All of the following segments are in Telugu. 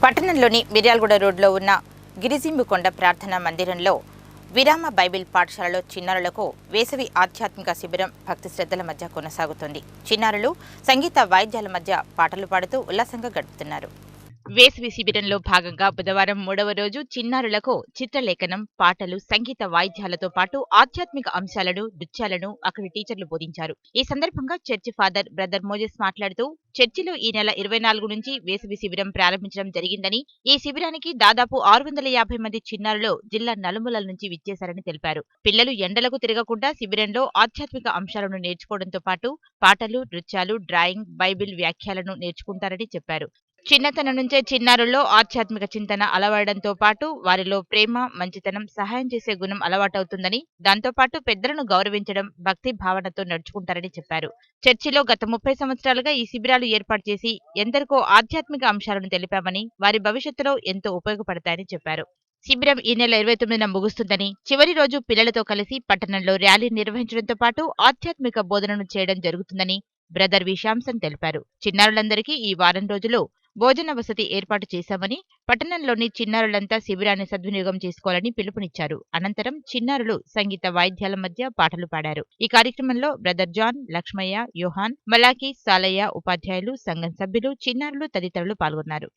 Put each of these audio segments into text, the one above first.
పట్టణంలోని మిర్యాలగూడ రోడ్లో ఉన్న గిరిజింబుకొండ ప్రార్థనా మందిరంలో విరామ బైబిల్ పాఠశాలలో చిన్నారులకు వేసవి ఆధ్యాత్మిక శిబిరం భక్తి శ్రద్ధల మధ్య కొనసాగుతోంది. చిన్నారులు సంగీత వాయిద్యాల మధ్య పాటలు పాడుతూ ఉల్లాసంగా గడుపుతున్నారు. వేసవి శిబిరంలో భాగంగా బుధవారం 3వ రోజు చిన్నారులకు చిత్రలేఖనం, పాటలు, సంగీత వాయిద్యాలతో పాటు ఆధ్యాత్మిక అంశాలను, నృత్యాలను అక్కడి టీచర్లు బోధించారు. ఈ సందర్భంగా చర్చి ఫాదర్ బ్రదర్ మోజెస్ మాట్లాడుతూ చర్చిలో ఈ నెల 24 నుంచి వేసవి శిబిరం ప్రారంభించడం జరిగిందని, ఈ శిబిరానికి దాదాపు 650 మంది చిన్నారులు జిల్లా నలుమూలల నుంచి విచ్చేశారని తెలిపారు. పిల్లలు ఎండలకు తిరగకుండా శిబిరంలో ఆధ్యాత్మిక అంశాలను నేర్చుకోవడంతో పాటు పాటలు, నృత్యాలు, డ్రాయింగ్, బైబిల్ వ్యాఖ్యలను నేర్చుకుంటారని చెప్పారు. చిన్నతనం నుంచే చిన్నారుల్లో ఆధ్యాత్మిక చింతన అలవడంతో పాటు వారిలో ప్రేమ, మంచితనం, సహాయం చేసే గుణం అలవాటవుతుందని, దాంతోపాటు పెద్దలను గౌరవించడం, భక్తి భావనతో నడుచుకుంటారని చెప్పారు. చర్చిలో గత 30 సంవత్సరాలుగా ఈ శిబిరాలు ఏర్పాటు చేసి ఎందరికో ఆధ్యాత్మిక అంశాలను తెలిపామని, వారి భవిష్యత్తులో ఎంతో ఉపయోగపడతాయని చెప్పారు. శిబిరం ఈ నెల 29న ముగుస్తుందని, చివరి రోజు పిల్లలతో కలిసి పట్టణంలో ర్యాలీ నిర్వహించడంతో పాటు ఆధ్యాత్మిక బోధనను చేయడం జరుగుతుందని బ్రదర్ విశాంసన్ తెలిపారు. చిన్నారులందరికీ ఈ వారం రోజులు భోజన వసతి ఏర్పాటు చేశామని, పట్టణంలోని చిన్నారులంతా శిబిరాన్ని సద్వినియోగం చేసుకోవాలని పిలుపునిచ్చారు. అనంతరం చిన్నారులు సంగీత వాయిద్యాల మధ్య పాటలు పాడారు. ఈ కార్యక్రమంలో బ్రదర్ జాన్, లక్ష్మయ్య, యోహాన్, మలాకి, సాలయ్య, ఉపాధ్యాయులు, సంఘం సభ్యులు, చిన్నారులు తదితరులు పాల్గొన్నారు.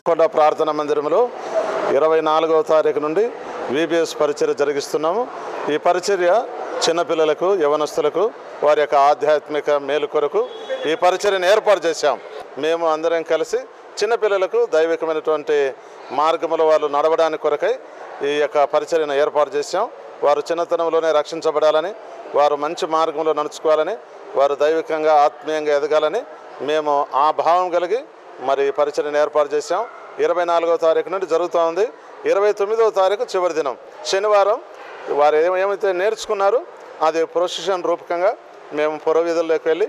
కొండ ప్రార్థనా మందిరంలో 24వ తారీఖు నుండి VBS పరిచర్య జరిగిస్తున్నాము. ఈ పరిచర్య చిన్నపిల్లలకు, యవనస్తులకు వారి యొక్క ఆధ్యాత్మిక మేలు కొరకు ఈ పరిచర్యను ఏర్పాటు చేశాం. మేము అందరం కలిసి చిన్నపిల్లలకు దైవికమైనటువంటి మార్గములో వాళ్ళు నడవడానికి కొరకై ఈ యొక్క పరిచర్యను ఏర్పాటు చేశాం. వారు చిన్నతనంలోనే రక్షించబడాలని, వారు మంచి మార్గంలో నడుచుకోవాలని, వారు దైవికంగా ఆత్మీయంగా ఎదగాలని మేము ఆ భావం కలిగి మరి పరిచర్యను ఏర్పాటు చేశాం. 24వ తారీఖు నుండి జరుగుతూ ఉంది. 29వ తారీఖు చివరి దినం శనివారం వారు ఏమైతే నేర్చుకున్నారో అది ప్రొసెషన్ రూపకంగా మేము పురవీధుల్లోకి వెళ్ళి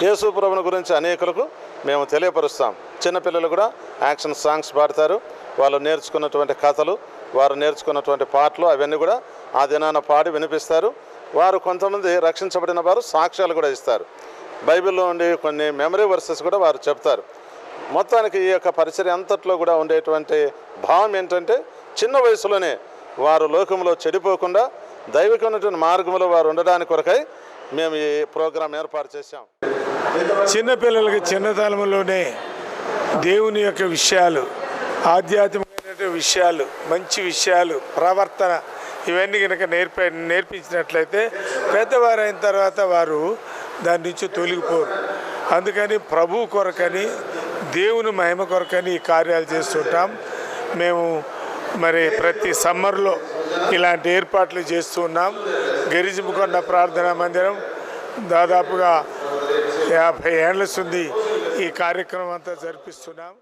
యేసు ప్రభువుని గురించి అనేకులకు మేము తెలియపరుస్తాం. చిన్నపిల్లలు కూడా యాక్షన్ సాంగ్స్ పాడతారు. వాళ్ళు నేర్చుకున్నటువంటి కథలు, వారు నేర్చుకున్నటువంటి పాటలు అవన్నీ కూడా ఆ దినాన పాడి వినిపిస్తారు. వారు కొంతమంది రక్షించబడిన వారు సాక్ష్యాలు కూడా ఇస్తారు. బైబిల్లో ఉండే కొన్ని మెమరీ వర్సెస్ కూడా వారు చెప్తారు. మొత్తానికి ఈ యొక్క పరిచర్య అంతట్లో కూడా ఉండేటువంటి భావం ఏంటంటే చిన్న వయసులోనే వారు లోకంలో చెడిపోకుండా దైవికమైనటువంటి మార్గంలో వారు ఉండడానికి కొరకై మేము ఈ ప్రోగ్రాం ఏర్పాటు చేశాం. చిన్నపిల్లలకి చిన్నతనంలోనే దేవుని యొక్క విషయాలు, ఆధ్యాత్మికమైన విషయాలు, మంచి విషయాలు, ప్రవర్తన ఇవన్నీ కనుక నేర్పించినట్లయితే పెద్దవారైన తర్వాత వారు దాని నుంచి తొలగిపోరు. అందుకని ప్రభు కొరకని, దేవుని మహిమ కొరకని ఈ కార్యాలు చేస్తుంటాం. మేము మరి ప్రతి సమ్మర్లో ఇలాంటి ఏర్పాట్లు చేస్తూ ఉన్నాం. గిరిజింబుకొండ ప్రార్థనా మందిరం దాదాపుగా 50 ఏళ్ళ నుండి ఈ కార్యక్రమం అంతా జరిపిస్తున్నాం.